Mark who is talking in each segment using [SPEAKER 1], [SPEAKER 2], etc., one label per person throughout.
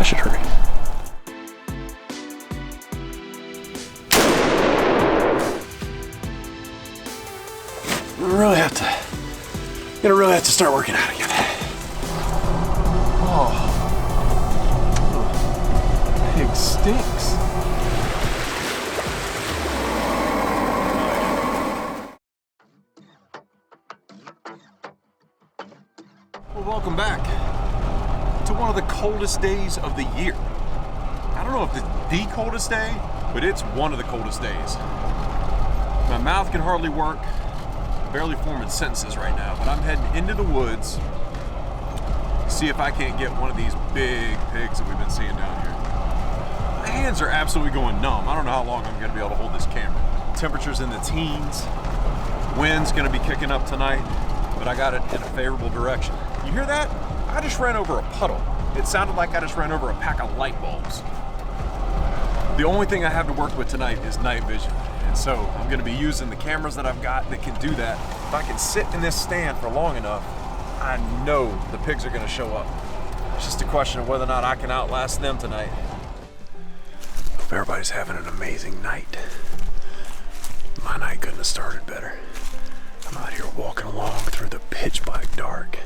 [SPEAKER 1] I should hurry. Gonna really have to start working out again.
[SPEAKER 2] Oh, pig stinks. Well, welcome back to one of the coldest days of the year. I don't know if it's the coldest day, but it's one of the coldest days. My mouth can hardly work. Barely forming sentences right now, but I'm heading into the woods to see if I can't get one of these big pigs that we've been seeing down here. My hands are absolutely going numb. I don't know how long I'm gonna be able to hold this camera. Temperatures in the teens. Wind's gonna be kicking up tonight, but I got it in a favorable direction. You hear that? I just ran over a puddle. It sounded like I just ran over a pack of light bulbs. The only thing I have to work with tonight is night vision. And so I'm gonna be using the cameras that I've got that can do that. If I can sit in this stand for long enough, I know the pigs are gonna show up. It's just a question of whether or not I can outlast them tonight. Hope everybody's having an amazing night. My night couldn't have started better. I'm out here walking along through the pitch black dark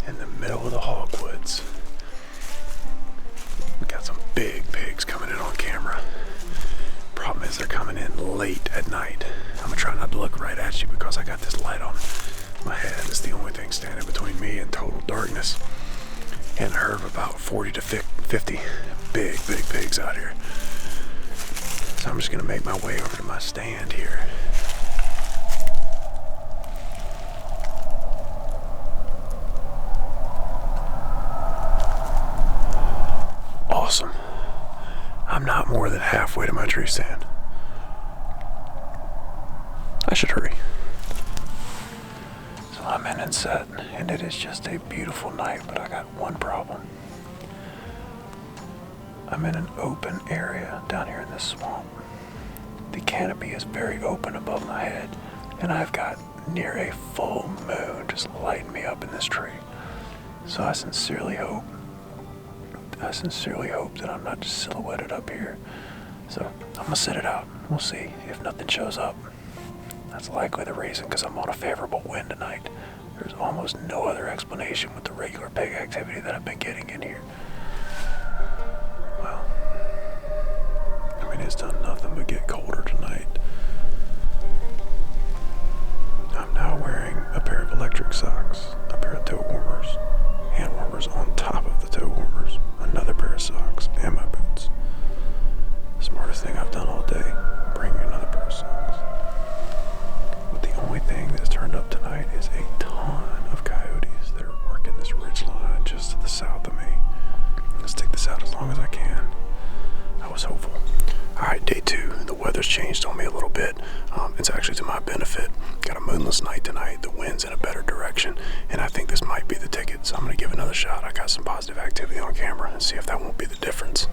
[SPEAKER 2] in the middle of the hogwoods. We got some big pigs coming in on camera. Problem is they're coming in late at night. I'm gonna try not to look right at you because I got this light on my head. It's the only thing standing between me and total darkness. And a herd of about 40 to 50 big pigs out here. So I'm just gonna make my way over to my stand here. Awesome. I'm not more than halfway to my tree stand. I should hurry. So I'm in and set, and it is just a beautiful night, but I got one problem. I'm in an open area down here in this swamp. The canopy is very open above my head, and I've got near a full moon just lighting me up in this tree. So I sincerely hope that I'm not just silhouetted up here. So I'm gonna sit it out. We'll see if nothing shows up. That's likely the reason, because I'm on a favorable wind tonight. There's almost no other explanation with the regular pig activity that I've been getting in here. Well, I mean, it's done nothing but get colder tonight. I'm now wearing a pair of electric socks, a pair of toe warmers, hand warmers on top of the toe warmers, another pair of socks, and my boots. Smartest thing I've done all day, bring another pair of socks. But the only thing that's turned up tonight is a ton of coyotes that are working this ridge line just to the south of me. Let's take this out as long as I can. I was hopeful. Alright, day 2. The weather's changed on me a little bit. It's actually to my benefit. Got a moonless night tonight. The wind's in a better direction, and I think this might be the ticket, so I'm going to give another shot. I got some positive activity on camera and see if that won't be the difference.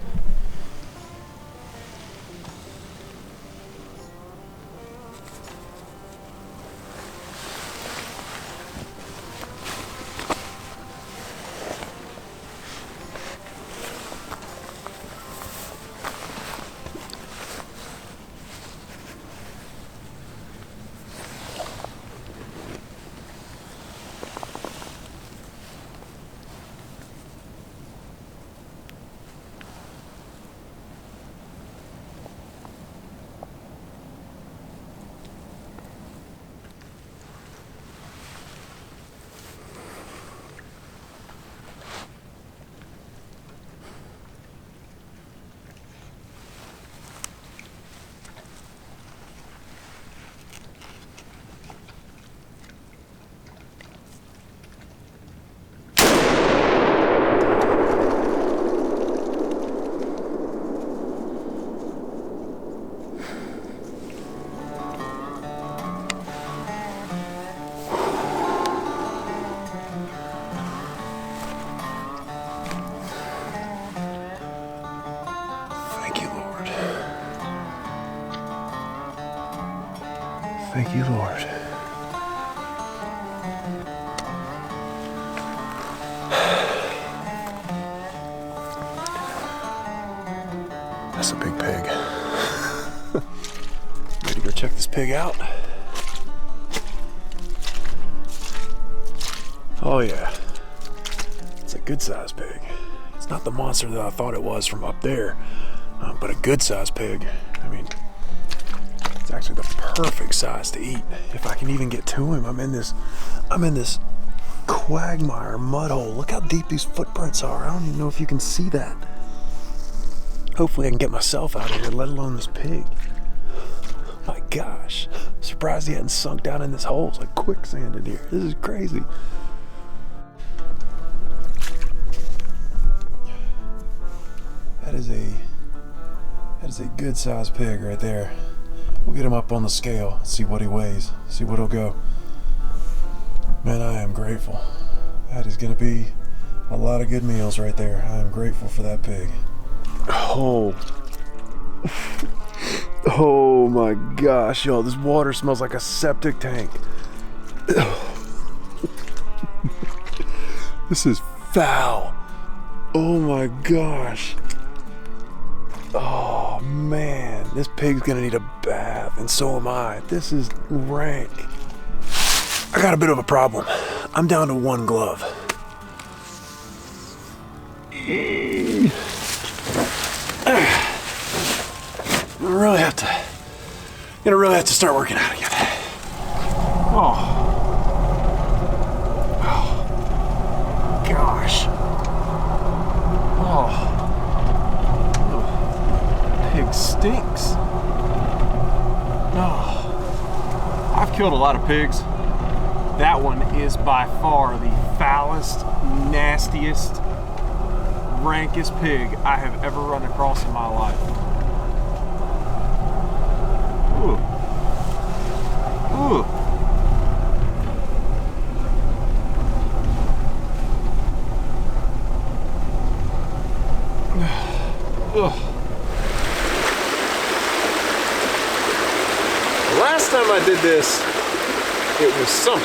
[SPEAKER 2] Thank you, Lord.
[SPEAKER 1] check this pig out. Oh yeah, it's a good sized pig. It's not the monster that I thought it was from up there, but a good sized pig. I mean, it's actually the perfect size to eat. If I can even get to him, I'm in this quagmire mud hole. Look how deep these footprints are. I don't even know if you can see that. Hopefully I can get myself out of here, let alone this pig. My gosh, surprised he hadn't sunk down in this hole. It's like quicksand in here. This is crazy. That is a good sized pig right there. We'll get him up on the scale, see what he weighs, see what he'll go. Man, I am grateful. That is gonna be a lot of good meals right there. I am grateful for that pig. Oh. Oh my gosh, y'all, this water smells like a septic tank. This is foul. Oh my gosh. Oh man, this pig's gonna need a bath, and so am I. This is rank. I got a bit of a problem. I'm down to one glove. I'm gonna really have to start working out again. Oh. Oh. Gosh. Oh. Oh. Pig stinks.
[SPEAKER 2] Oh. I've killed a lot of pigs. That one is by far the foulest, nastiest, rankest pig I have ever run across in my life. Ooh. Ooh. Ugh. The last time I did this, it was summer.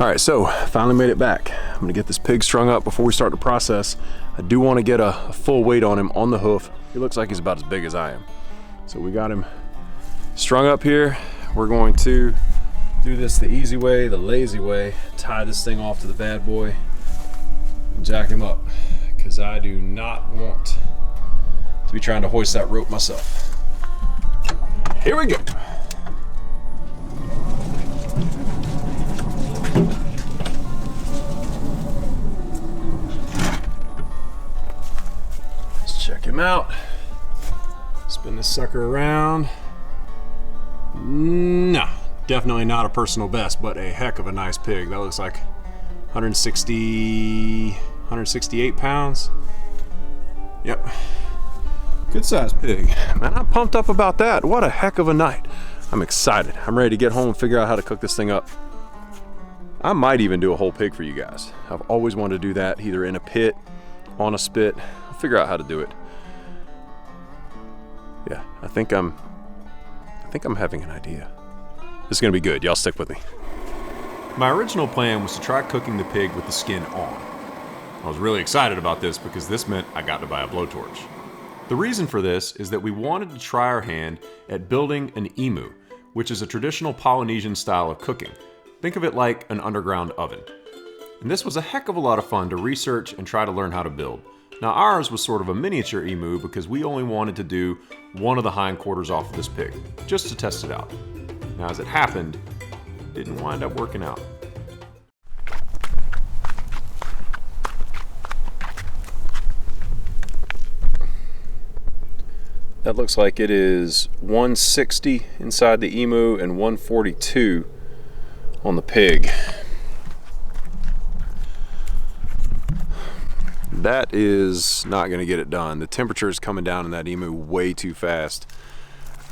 [SPEAKER 1] All right, so finally made it back. I'm gonna get this pig strung up before we start the process. I do want to get a full weight on him on the hoof. He looks like he's about as big as I am. So we got him strung up here. We're going to do this the easy way, the lazy way. Tie this thing off to the bad boy and jack him up, because I do not want to be trying to hoist that rope myself. Here we go. Check him out. Spin this sucker around. No, definitely not a personal best, but a heck of a nice pig. That looks like 168 pounds. Yep. Good sized pig. Man, I'm pumped up about that. What a heck of a night. I'm excited. I'm ready to get home and figure out how to cook this thing up. I might even do a whole pig for you guys. I've always wanted to do that, either in a pit, on a spit. I'll figure out how to do it. Yeah, I think I'm having an idea. This is gonna be good. Y'all stick with me.
[SPEAKER 2] My original plan was to try cooking the pig with the skin on. I was really excited about this because this meant I got to buy a blowtorch. The reason for this is that we wanted to try our hand at building an emu, which is a traditional Polynesian style of cooking. Think of it like an underground oven. And this was a heck of a lot of fun to research and try to learn how to build. Now ours was sort of a miniature emu because we only wanted to do one of the hindquarters off of this pig, just to test it out. Now as it happened, it didn't wind up working out.
[SPEAKER 1] That looks like it is 160 inside the emu and 142 on the pig. That is not going to get it done. The temperature is coming down in that emu way too fast.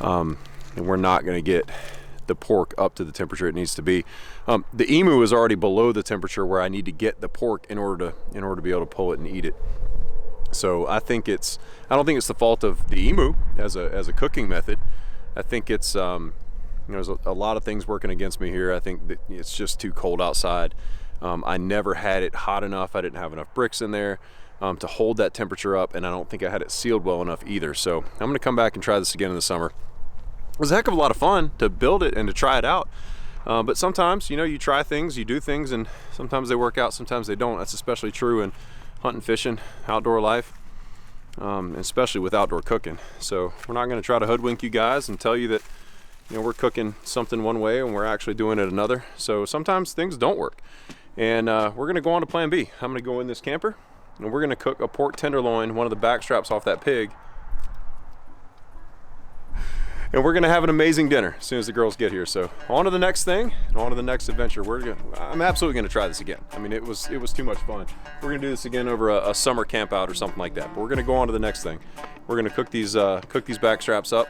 [SPEAKER 1] And we're not going to get the pork up to the temperature it needs to be. The emu is already below the temperature where I need to get the pork in order to be able to pull it and eat it. So I don't think it's the fault of the emu as a cooking method. I think it's There's a lot of things working against me here. I think that it's just too cold outside. I never had it hot enough. I didn't have enough bricks in there to hold that temperature up, and I don't think I had it sealed well enough either. So I'm gonna come back and try this again in the summer. It was a heck of a lot of fun to build it and to try it out. But sometimes, you know, you try things, you do things, and sometimes they work out, sometimes they don't. That's especially true in hunting, fishing, outdoor life, especially with outdoor cooking. So we're not gonna try to hoodwink you guys and tell you that, you know, we're cooking something one way and we're actually doing it another. So sometimes things don't work. And we're gonna go on to plan B. I'm gonna go in this camper and we're gonna cook a pork tenderloin, one of the back straps off that pig. And we're gonna have an amazing dinner as soon as the girls get here. So on to the next thing and on to the next adventure. I'm absolutely gonna try this again. I mean, it was too much fun. We're gonna do this again over a summer camp out or something like that. But we're gonna go on to the next thing. We're gonna cook these back straps up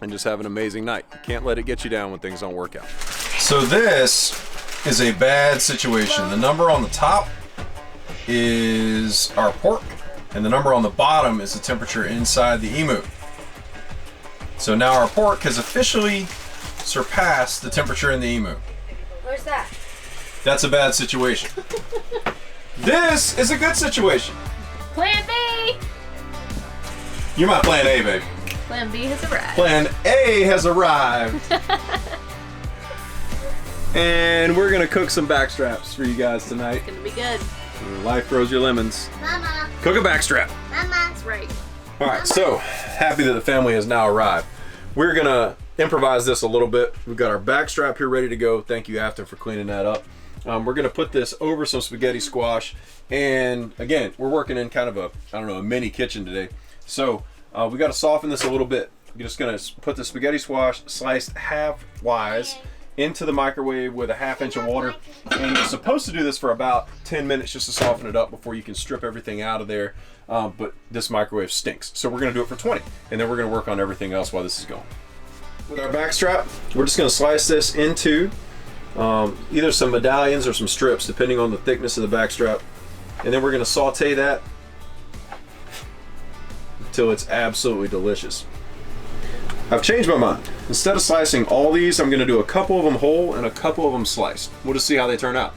[SPEAKER 1] and just have an amazing night. You can't let it get you down when things don't work out. So this is a bad situation. The number on the top is our pork, and the number on the bottom is the temperature inside the emu. So now our pork has officially surpassed the temperature in the emu.
[SPEAKER 3] Where's that?
[SPEAKER 1] That's a bad situation. This is a good situation.
[SPEAKER 3] Plan B!
[SPEAKER 1] You're my plan A, babe.
[SPEAKER 3] Plan B has arrived.
[SPEAKER 1] Plan A has arrived. And we're gonna cook some back straps for you guys tonight.
[SPEAKER 3] It's gonna be good.
[SPEAKER 1] Life throws your lemons.
[SPEAKER 3] Mama.
[SPEAKER 1] Cook a back strap.
[SPEAKER 3] Mama. That's right.
[SPEAKER 1] All right, so happy that the family has now arrived. We're gonna improvise this a little bit. We've got our back strap here ready to go. Thank you, Afton, for cleaning that up. We're gonna put this over some spaghetti squash. And again, we're working in kind of a mini kitchen today. So we gotta soften this a little bit. You're just gonna put the spaghetti squash sliced half-wise into the microwave with a ½ inch of water. And you're supposed to do this for about 10 minutes just to soften it up before you can strip everything out of there. But this microwave stinks. So we're gonna do it for 20. And then we're gonna work on everything else while this is going. With our back strap, we're just gonna slice this into either some medallions or some strips, depending on the thickness of the back strap. And then we're gonna saute that until it's absolutely delicious. I've changed my mind. Instead of slicing all these, I'm gonna do a couple of them whole and a couple of them sliced. We'll just see how they turn out.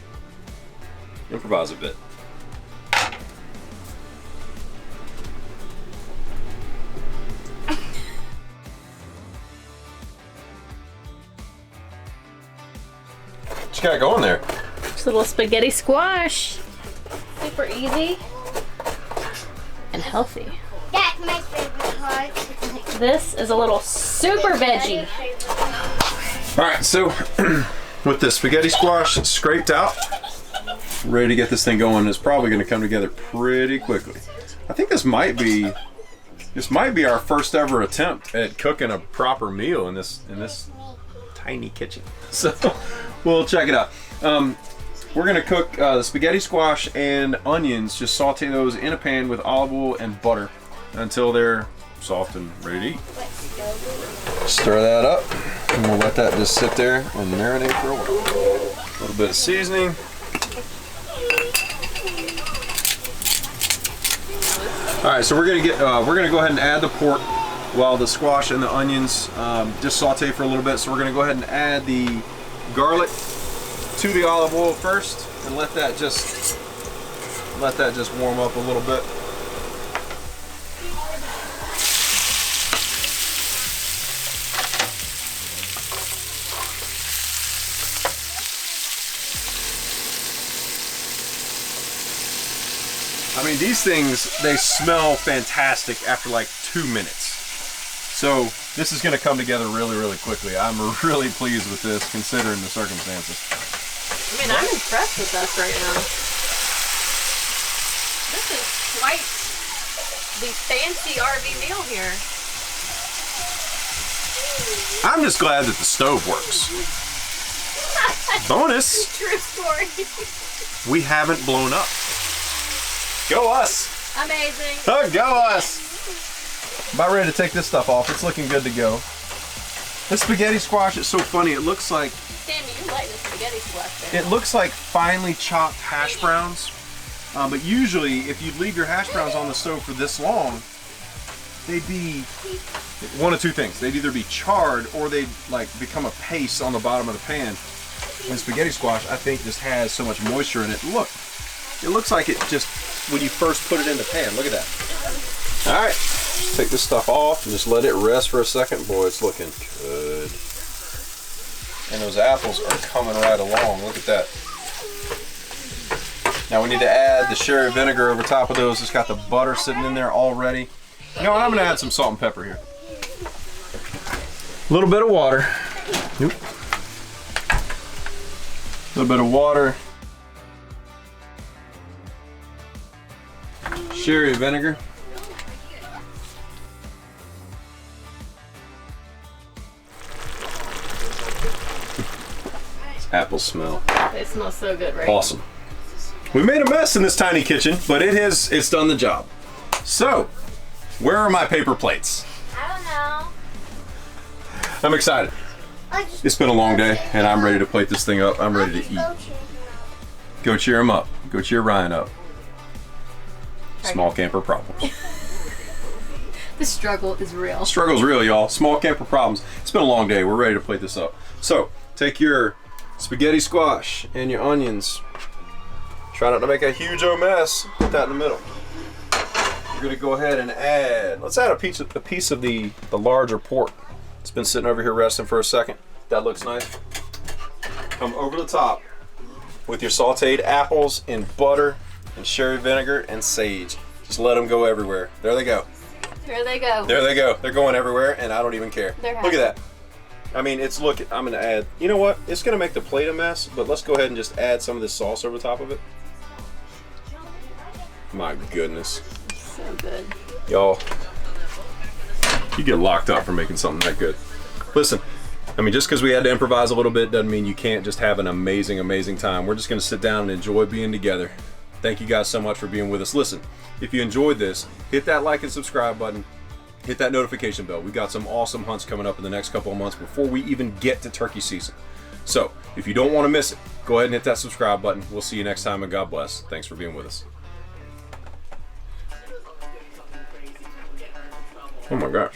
[SPEAKER 1] Improvise a bit. What you got going there?
[SPEAKER 3] Just a little spaghetti squash. Super easy and healthy.
[SPEAKER 4] That's my favorite part.
[SPEAKER 3] This is a little super veggie.
[SPEAKER 1] All right, so with the spaghetti squash scraped out, ready to get this thing going, it's probably gonna come together pretty quickly. I think this might be our first ever attempt at cooking a proper meal in this tiny kitchen. So we'll check it out. We're gonna cook the spaghetti squash and onions, just saute those in a pan with olive oil and butter until they're soft and ready to eat. Stir that up, and we'll let that just sit there and marinate for a while. A little bit of seasoning. All right, so we're gonna go ahead and add the pork while the squash and the onions just saute for a little bit. So we're gonna go ahead and add the garlic to the olive oil first and let that just warm up a little bit. I mean, these things, they smell fantastic after like 2 minutes. So this is gonna come together really, really quickly. I'm really pleased with this considering the circumstances.
[SPEAKER 3] I mean, I'm impressed with us right now. This is quite the fancy RV meal here.
[SPEAKER 1] I'm just glad that the stove works. Bonus,
[SPEAKER 3] True story.
[SPEAKER 1] we haven't blown up. Go us!
[SPEAKER 3] Amazing.
[SPEAKER 1] Oh, go us! About ready to take this stuff off. It's looking good to go. This spaghetti squash is so funny. It looks like
[SPEAKER 3] Sammy, you like the spaghetti squash there.
[SPEAKER 1] it looks like finely chopped hash browns. But usually, if you leave your hash browns on the stove for this long, they'd be
[SPEAKER 2] one of two things. They'd either be charred or they'd like become a paste on the bottom of the pan. And spaghetti squash, I think, just has so much moisture in it. Look, it looks like it just, when you first put it in the pan, look at that. All right, just take this stuff off and just let it rest for a second. Boy, it's looking good. And those apples are coming right along, look at that. Now we need to add the sherry vinegar over top of those. It's got the butter sitting in there already. You know what, I'm gonna add some salt and pepper here. A little bit of water. Nope. A little bit of water. Sherry vinegar. Apples smell.
[SPEAKER 3] They smell so good, right?
[SPEAKER 2] Awesome. We made a mess in this tiny kitchen, but it's done the job. So, where are my paper plates?
[SPEAKER 4] I don't know.
[SPEAKER 2] I'm excited. It's been a long day, and I'm ready to plate this thing up. I'm ready to eat. Go cheer him up. Go cheer Ryan up. Small camper problems.
[SPEAKER 3] The struggle is real.
[SPEAKER 2] Struggle's real, y'all. Small camper problems. It's been a long day. We're ready to plate this up. So, take your spaghetti squash and your onions. Try not to make a huge old mess. Put that in the middle. You're gonna go ahead and add, let's add a piece of the larger pork. It's been sitting over here resting for a second. That looks nice. Come over the top with your sauteed apples and butter and sherry vinegar and sage. Just let them go everywhere. There they go.
[SPEAKER 3] There they go.
[SPEAKER 2] There they go. They're going everywhere and I don't even care.
[SPEAKER 3] They're
[SPEAKER 2] Look at that. I mean, it's look, I'm gonna add, you know what? It's gonna make the plate a mess, but let's go ahead and just add some of this sauce over the top of it. My goodness.
[SPEAKER 3] So good.
[SPEAKER 2] Y'all, you get locked up for making something that good. Listen, I mean, just because we had to improvise a little bit doesn't mean you can't just have an amazing, amazing time. We're just gonna sit down and enjoy being together. Thank you guys so much for being with us. Listen, if you enjoyed this, hit that like and subscribe button. Hit that notification bell. We've got some awesome hunts coming up in the next couple of months before we even get to turkey season. So, if you don't want to miss it, go ahead and hit that subscribe button. We'll see you next time, and God bless. Thanks for being with us. Oh my gosh.